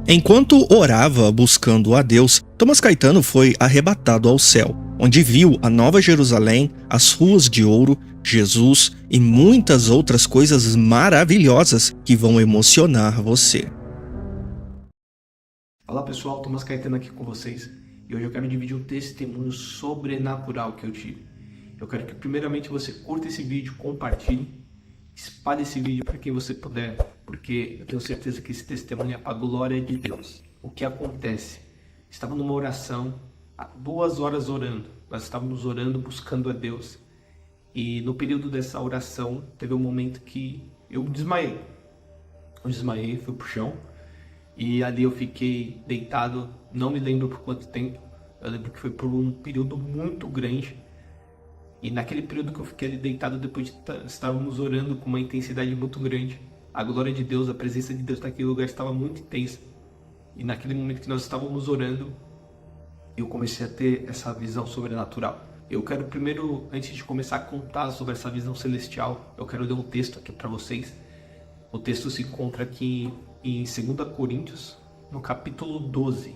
Enquanto orava buscando a Deus, Thomas Caetano foi arrebatado ao céu, onde viu a Nova Jerusalém, as ruas de ouro, Jesus e muitas outras coisas maravilhosas que vão emocionar você. Olá pessoal, Thomas Caetano aqui com vocês e hoje eu quero dividir um testemunho sobrenatural que eu tive. Eu quero que primeiramente você curta esse vídeo, compartilhe, espalhe esse vídeo para quem você puder, porque eu tenho certeza que esse testemunho é para a glória de Deus. O que acontece? Estava numa oração, há 2 horas orando, nós estávamos orando, buscando a Deus, e no período dessa oração teve um momento que eu desmaiei. Fui pro chão. E ali eu fiquei deitado, não me lembro por quanto tempo, eu lembro que foi por um período muito grande. E naquele período que eu fiquei ali deitado, depois de estávamos orando com uma intensidade muito grande, a glória de Deus, a presença de Deus naquele lugar estava muito intensa. E naquele momento que nós estávamos orando, eu comecei a ter essa visão sobrenatural. Eu quero primeiro, antes de começar a contar sobre essa visão celestial, eu quero ler um texto aqui para vocês. O texto se encontra aqui em 2 Coríntios, no capítulo 12,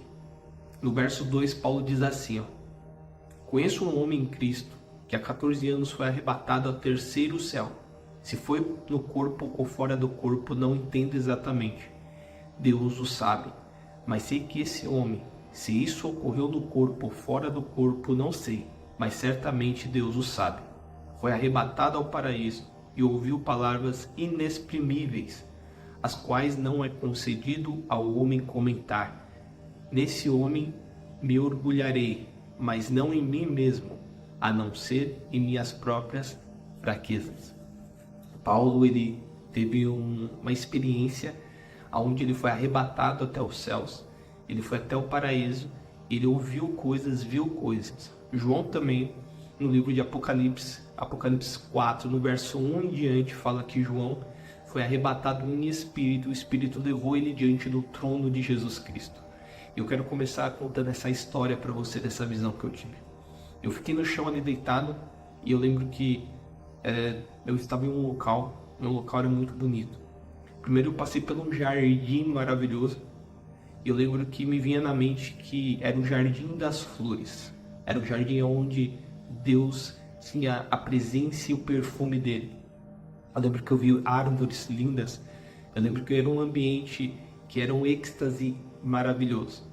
no verso 2, Paulo diz assim, Conheço um homem em Cristo, que há 14 anos foi arrebatado ao terceiro céu. Se foi no corpo ou fora do corpo, não entendo exatamente. Deus o sabe. Mas sei que esse homem, se isso ocorreu no corpo ou fora do corpo, não sei. Mas certamente Deus o sabe. Foi arrebatado ao paraíso e ouviu palavras inexprimíveis, as quais não é concedido ao homem comentar. Nesse homem me orgulharei, mas não em mim mesmo, a não ser em minhas próprias fraquezas. Paulo, ele teve uma experiência onde ele foi arrebatado até os céus, ele foi até o paraíso, ele ouviu coisas, viu coisas. João também, no livro de Apocalipse 4, no verso 1 em diante, fala que João foi arrebatado em espírito, o Espírito levou ele diante do trono de Jesus Cristo. Eu quero começar contando essa história para você, dessa visão que eu tive. Eu fiquei no chão ali deitado, e eu lembro que eu estava em um local era muito bonito. Primeiro eu passei por um jardim maravilhoso, e eu lembro que me vinha na mente que era o Jardim das Flores. Era o jardim onde Deus tinha a presença e o perfume dele. Eu lembro que eu vi árvores lindas, eu lembro que era um ambiente que era um êxtase maravilhoso.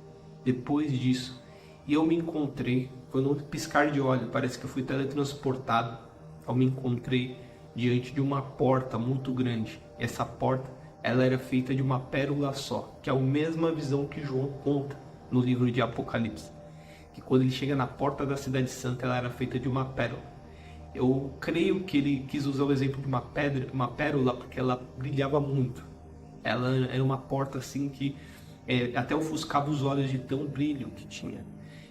Depois disso, eu me encontrei, foi num piscar de olho, parece que eu fui teletransportado. Eu me encontrei diante de uma porta muito grande. E essa porta, ela era feita de uma pérola só, que é a mesma visão que João conta no livro de Apocalipse. Que quando ele chega na porta da cidade santa, ela era feita de uma pérola. Eu creio que ele quis usar o exemplo de uma pérola, porque ela brilhava muito. Ela era uma porta assim que até ofuscava os olhos de tão brilho que tinha.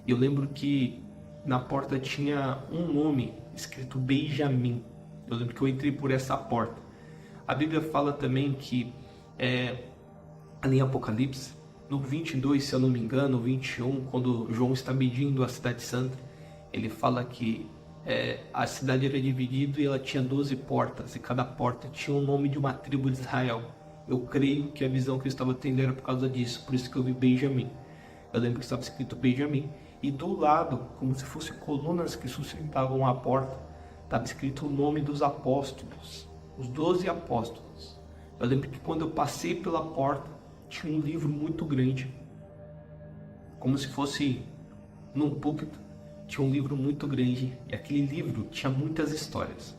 E eu lembro que na porta tinha um nome escrito Benjamim. Eu lembro que eu entrei por essa porta. A Bíblia fala também que ali em Apocalipse, no 22, se eu não me engano, 21, quando João está medindo a cidade santa, ele fala que a cidade era dividida e ela tinha 12 portas, e cada porta tinha o nome de uma tribo de Israel. Eu creio que a visão que eu estava tendo era por causa disso, por isso que eu vi Benjamim. Eu lembro que estava escrito Benjamim, e do lado, como se fossem colunas que sustentavam a porta, estava escrito o nome dos apóstolos, os 12 apóstolos. Eu lembro que quando eu passei pela porta, tinha um livro muito grande, como se fosse num púlpito. Tinha um livro muito grande, e aquele livro tinha muitas histórias.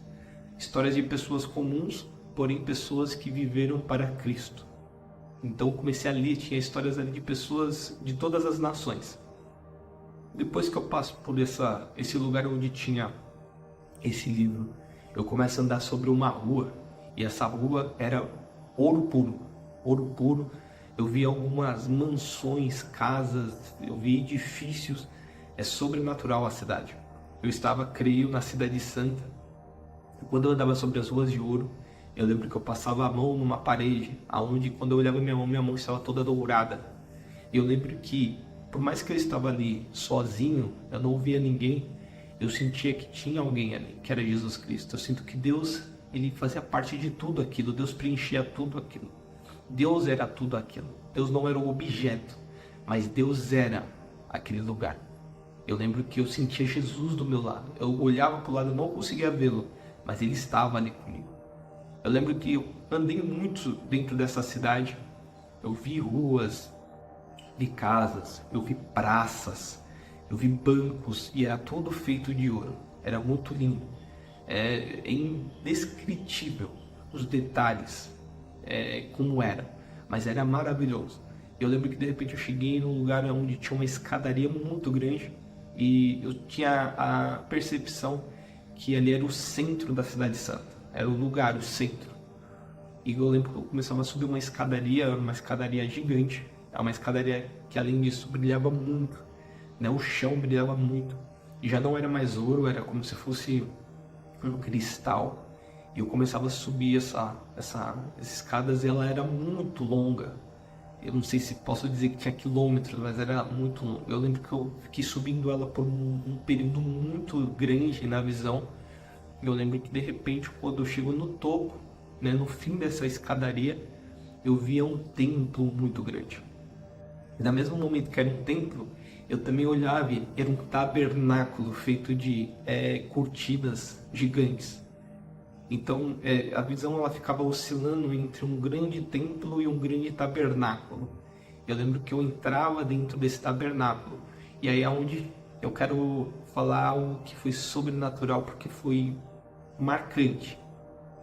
Histórias de pessoas comuns, porém pessoas que viveram para Cristo. Então eu comecei a ler, tinha histórias ali de pessoas de todas as nações. Depois que eu passo por esse lugar onde tinha esse livro, eu começo a andar sobre uma rua, e essa rua era ouro puro. Ouro puro. Eu vi algumas mansões, casas, eu vi edifícios. É sobrenatural a cidade. Eu estava, creio, na cidade santa. E quando eu andava sobre as ruas de ouro, eu lembro que eu passava a mão numa parede, aonde quando eu olhava minha mão estava toda dourada. E eu lembro que, por mais que eu estava ali sozinho, eu não via ninguém, eu sentia que tinha alguém ali, que era Jesus Cristo. Eu sinto que Deus, ele fazia parte de tudo aquilo, Deus preenchia tudo aquilo. Deus era tudo aquilo. Deus não era o objeto, mas Deus era aquele lugar. Eu lembro que eu sentia Jesus do meu lado. Eu olhava para o lado, eu não conseguia vê-lo, mas ele estava ali comigo. Eu lembro que eu andei muito dentro dessa cidade. Eu vi ruas, vi casas, eu vi praças, eu vi bancos e era tudo feito de ouro. Era muito lindo. É indescritível os detalhes, como era, mas era maravilhoso. Eu lembro que de repente eu cheguei num lugar onde tinha uma escadaria muito grande e eu tinha a percepção que ali era o centro da Cidade Santa, era o lugar, o centro. E eu lembro que eu começava a subir uma escadaria gigante, uma escadaria que além disso brilhava muito, né? O chão brilhava muito e já não era mais ouro, era como se fosse um cristal. E eu começava a subir essas escadas e ela era muito longa. Eu não sei se posso dizer que tinha quilômetros, mas era muito longa. Eu lembro que eu fiquei subindo ela por um período muito grande na visão. Eu lembro que de repente, quando eu chego no topo, né, no fim dessa escadaria, eu via um templo muito grande. E no mesmo momento que era um templo, eu também olhava e era um tabernáculo feito de cortinas gigantes. Então a visão ela ficava oscilando entre um grande templo e um grande tabernáculo. Eu lembro que eu entrava dentro desse tabernáculo e aí é onde eu quero falar algo que foi sobrenatural, porque foi marcante.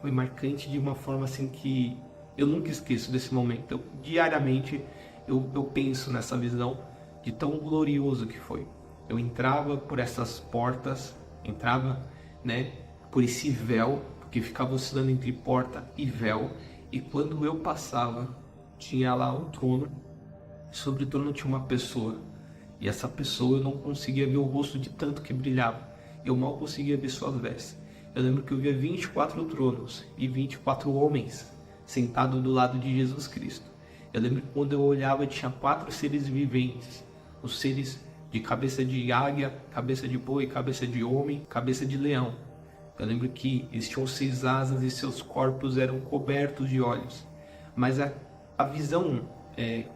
Foi marcante de uma forma assim que eu nunca esqueço desse momento. Diariamente eu penso nessa visão de tão glorioso que foi. Eu entrava por essas portas, entrava, né, por esse véu, que ficava oscilando entre porta e véu, e quando eu passava, tinha lá um trono, sobre o trono tinha uma pessoa, e essa pessoa eu não conseguia ver o rosto de tanto que brilhava, eu mal conseguia ver suas vestes. Eu lembro que eu via 24 tronos e 24 homens sentados do lado de Jesus Cristo. Eu lembro que quando eu olhava tinha 4 seres viventes, os seres de cabeça de águia, cabeça de boi, cabeça de homem, cabeça de leão. Eu lembro que eles tinham 6 asas e seus corpos eram cobertos de olhos. Mas a visão,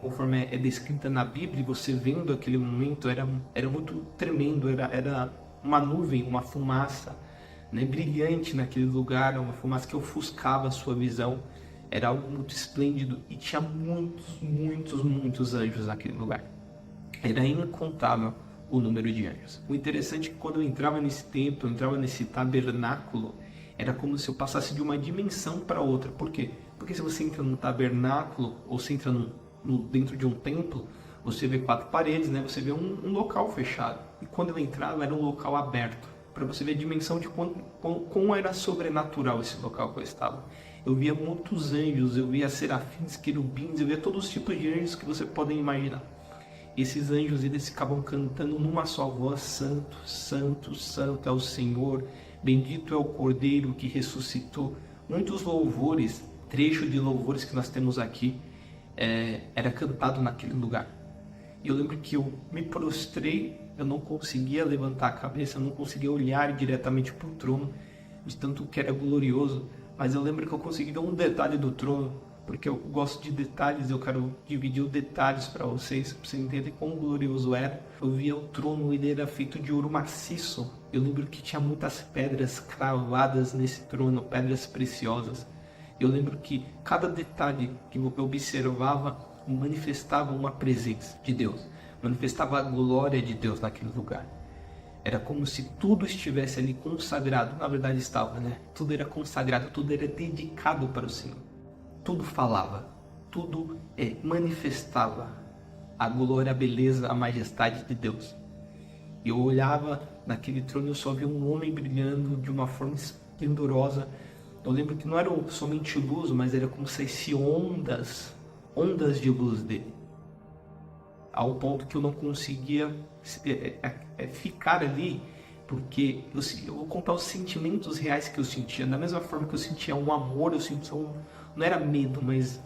conforme é descrita na Bíblia, você vendo aquele momento, era muito tremendo. Era uma nuvem, uma fumaça, né, brilhante naquele lugar, uma fumaça que ofuscava a sua visão. Era algo muito esplêndido e tinha muitos anjos naquele lugar. Era incontável o número de anjos. O interessante é que quando eu entrava nesse templo, eu entrava nesse tabernáculo, era como se eu passasse de uma dimensão para outra. Por quê? Porque se você entra num tabernáculo ou se entra dentro de um templo, você vê 4 paredes, né? Você vê um local fechado. E quando eu entrava era um local aberto, para você ver a dimensão de como era sobrenatural esse local que eu estava. Eu via muitos anjos, eu via serafins, querubins, eu via todos os tipos de anjos que você pode imaginar. Esses anjos eles ficavam cantando numa só voz: Santo, Santo, Santo é o Senhor, bendito é o Cordeiro que ressuscitou. Muitos louvores, trecho de louvores que nós temos aqui, era cantado naquele lugar. E eu lembro que eu me prostrei, eu não conseguia levantar a cabeça, eu não conseguia olhar diretamente para o trono, de tanto que era glorioso. Mas eu lembro que eu consegui ver um detalhe do trono, porque eu gosto de detalhes, eu quero dividir os detalhes para vocês entenderem quão glorioso era. Eu via o trono, ele era feito de ouro maciço. Eu lembro que tinha muitas pedras cravadas nesse trono, pedras preciosas. Eu lembro que cada detalhe que eu observava manifestava uma presença de Deus, manifestava a glória de Deus naquele lugar. Era como se tudo estivesse ali consagrado, na verdade estava, né? Tudo era consagrado, tudo era dedicado para o Senhor. Tudo falava, tudo manifestava a glória, a beleza, a majestade de Deus. Eu olhava naquele trono e eu só via um homem brilhando de uma forma esplendorosa. Eu lembro que não era somente luz, mas era como se fossem ondas de luz dele. Ao ponto que eu não conseguia ficar ali, porque eu vou contar os sentimentos reais que eu sentia. Da mesma forma que eu sentia um amor, eu sentia não era medo, mas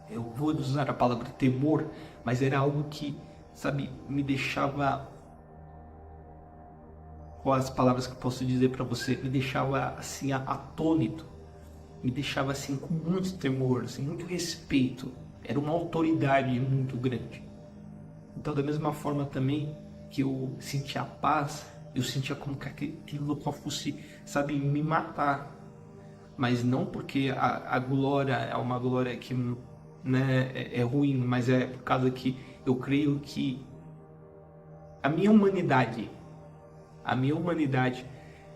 eu vou usar a palavra temor, mas era algo que, sabe, me deixava, com as palavras que eu posso dizer para você, me deixava assim atônito, me deixava assim com muito temor, assim, muito respeito. Era uma autoridade muito grande. Então, da mesma forma também que eu sentia paz, eu sentia como que aquele local fosse, sabe, me matar. Mas não porque a glória é uma glória que, né, é ruim, mas é por causa que eu creio que a minha humanidade,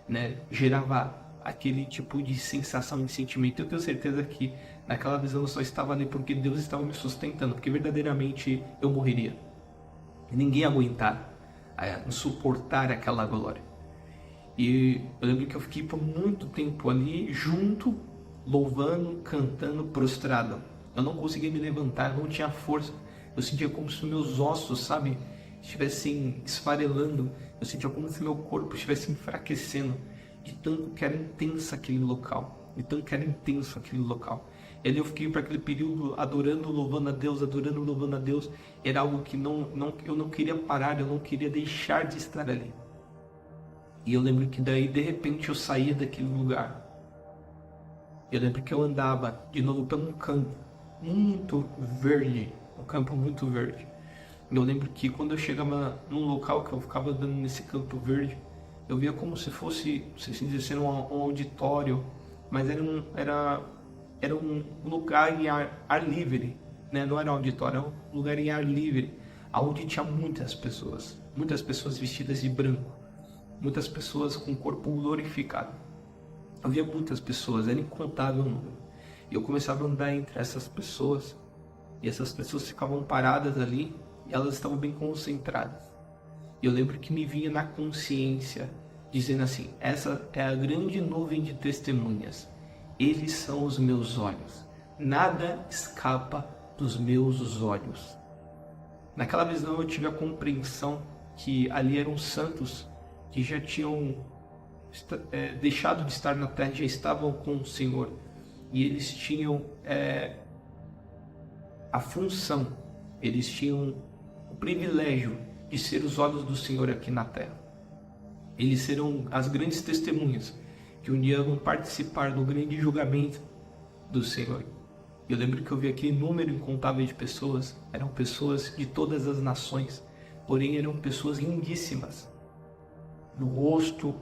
né, gerava aquele tipo de sensação, de sentimento. Eu tenho certeza que naquela visão eu só estava ali porque Deus estava me sustentando, porque verdadeiramente eu morreria. Ninguém ia aguentar, suportar aquela glória. E eu lembro que eu fiquei por muito tempo ali, junto, louvando, cantando, prostrado. Eu não conseguia me levantar, não tinha força. Eu sentia como se meus ossos, sabe, estivessem esfarelando. Eu sentia como se meu corpo estivesse enfraquecendo, de tanto que era intenso aquele local, de tanto que era intenso aquele local. E ali eu fiquei para aquele período adorando, louvando a Deus, adorando, louvando a Deus. Era algo que eu não queria parar, eu não queria deixar de estar ali. E eu lembro que daí, de repente, eu saía daquele lugar. Eu lembro que eu andava de novo pelo campo muito verde, um campo muito verde. E eu lembro que quando eu chegava num local que eu ficava andando nesse campo verde, eu via como se fosse, se assim dizer, um auditório, mas era um lugar em ar livre, né? Não era um auditório, era um lugar em ar livre, onde tinha muitas pessoas vestidas de branco, muitas pessoas com o corpo glorificado. Havia muitas pessoas, era incontável o número. E eu começava a andar entre essas pessoas, e essas pessoas ficavam paradas ali, e elas estavam bem concentradas. E eu lembro que me vinha na consciência, dizendo assim: essa é a grande nuvem de testemunhas. Eles são os meus olhos. Nada escapa dos meus olhos. Naquela visão eu tive a compreensão que ali eram santos que já tinham deixado de estar na terra, já estavam com o Senhor. E eles tinham a função, eles tinham o privilégio de ser os olhos do Senhor aqui na terra. Eles serão as grandes testemunhas que um dia vão participar do grande julgamento do Senhor. Eu lembro que eu vi aquele número incontável de pessoas, eram pessoas de todas as nações, porém eram pessoas lindíssimas. No rosto,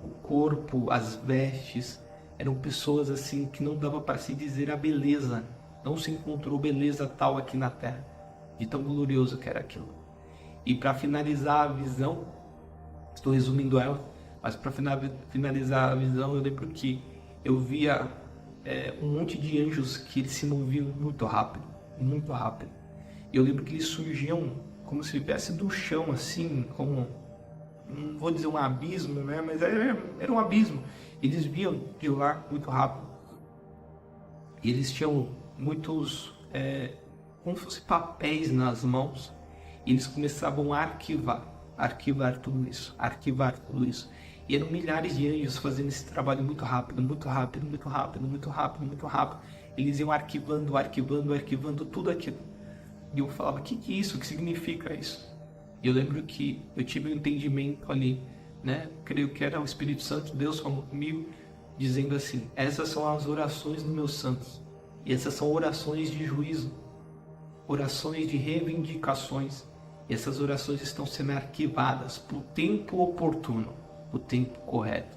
o corpo, as vestes, eram pessoas assim que não dava para se dizer a beleza. Não se encontrou beleza tal aqui na terra, de tão glorioso que era aquilo. E para finalizar a visão, estou resumindo ela, mas para finalizar a visão, eu lembro que eu via um monte de anjos que eles se moviam muito rápido, muito rápido. E eu lembro que eles surgiam como se viesse do chão, assim, como, não vou dizer um abismo, né? Mas era um abismo. Eles vinham de lá muito rápido. E eles tinham muitos, como se fosse papéis nas mãos. E eles começavam a arquivar tudo isso. E eram milhares de anjos fazendo esse trabalho muito rápido, muito rápido, muito rápido, muito rápido, muito rápido. Eles iam arquivando tudo aquilo. E eu falava: que é isso? O que significa isso? E eu lembro que eu tive um entendimento ali, né? Creio que era o Espírito Santo, Deus falando comigo, dizendo assim: essas são as orações dos meus santos. E essas são orações de juízo, orações de reivindicações. E essas orações estão sendo arquivadas para o tempo oportuno, o tempo correto.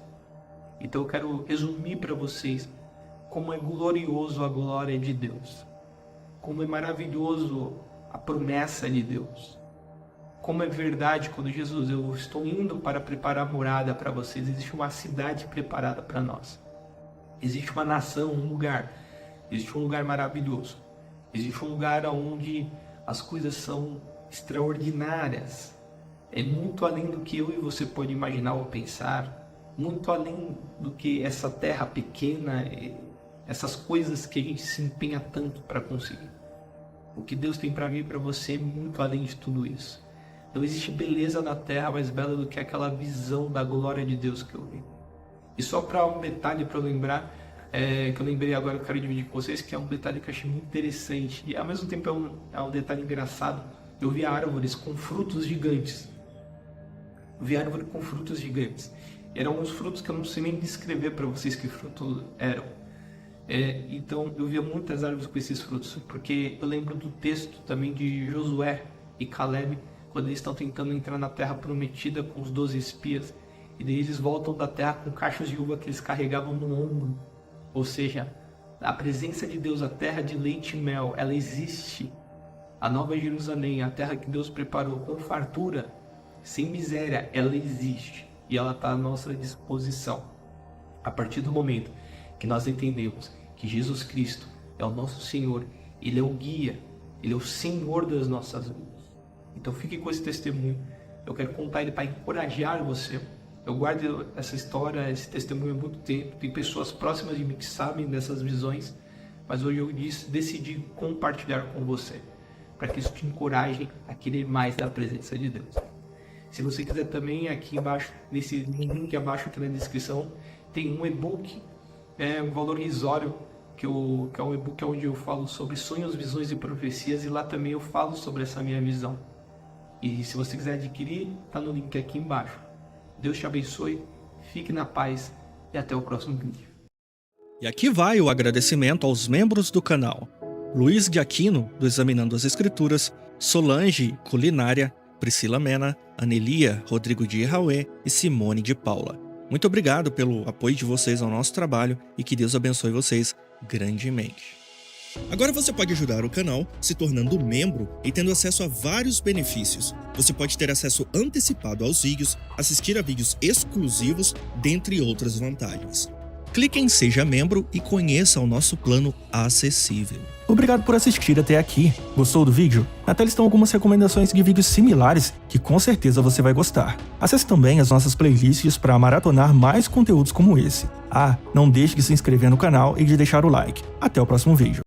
Então eu quero resumir para vocês como é glorioso a glória de Deus, como é maravilhoso a promessa de Deus, como é verdade quando Jesus: eu estou indo para preparar morada para vocês. Existe uma cidade preparada para nós, existe uma nação, um lugar, existe um lugar maravilhoso, existe um lugar onde as coisas são extraordinárias, é muito além do que eu e você pode imaginar ou pensar, muito além do que essa terra pequena, essas coisas que a gente se empenha tanto para conseguir. O que Deus tem para mim e para você é muito além de tudo isso. Não existe beleza na terra mais bela do que aquela visão da glória de Deus que eu vi. E só para um detalhe para eu lembrar, que eu lembrei agora, eu quero dividir com vocês, que é um detalhe que eu achei muito interessante e ao mesmo tempo é um detalhe engraçado. Eu vi árvores com frutos gigantes. Eram uns frutos que eu não sei nem descrever para vocês que frutos eram. Então eu via muitas árvores com esses frutos, porque eu lembro do texto também de Josué e Caleb, quando eles estão tentando entrar na terra prometida com os 12 espias, e daí eles voltam da terra com cachos de uva que eles carregavam no ombro. Ou seja, a presença de Deus, a terra de leite e mel, ela existe. A Nova Jerusalém, a terra que Deus preparou com fartura, sem miséria, ela existe. E ela está à nossa disposição. A partir do momento que nós entendemos que Jesus Cristo é o nosso Senhor, Ele é o guia, Ele é o Senhor das nossas vidas. Então fique com esse testemunho. Eu quero contar ele para encorajar você. Eu guardo essa história, esse testemunho há muito tempo. Tem pessoas próximas de mim que sabem dessas visões, mas hoje eu decidi compartilhar com você, para que isso te encoraje a querer mais da presença de Deus. Se você quiser também, aqui embaixo, nesse link abaixo aqui na descrição, tem um e-book, um valor irrisório, que é um e-book onde eu falo sobre sonhos, visões e profecias, e lá também eu falo sobre essa minha visão. E se você quiser adquirir, está no link aqui embaixo. Deus te abençoe, fique na paz e até o próximo vídeo. E aqui vai o agradecimento aos membros do canal: Luiz de Aquino, do Examinando as Escrituras, Solange Culinária, Priscila Mena, Anelia Rodrigo de Irauê e Simone de Paula. Muito obrigado pelo apoio de vocês ao nosso trabalho e que Deus abençoe vocês grandemente. Agora você pode ajudar o canal se tornando membro e tendo acesso a vários benefícios. Você pode ter acesso antecipado aos vídeos, assistir a vídeos exclusivos, dentre outras vantagens. Clique em Seja Membro e conheça o nosso plano acessível. Obrigado por assistir até aqui. Gostou do vídeo? Na tela estão algumas recomendações de vídeos similares que com certeza você vai gostar. Acesse também as nossas playlists para maratonar mais conteúdos como esse. Não deixe de se inscrever no canal e de deixar o like. Até o próximo vídeo.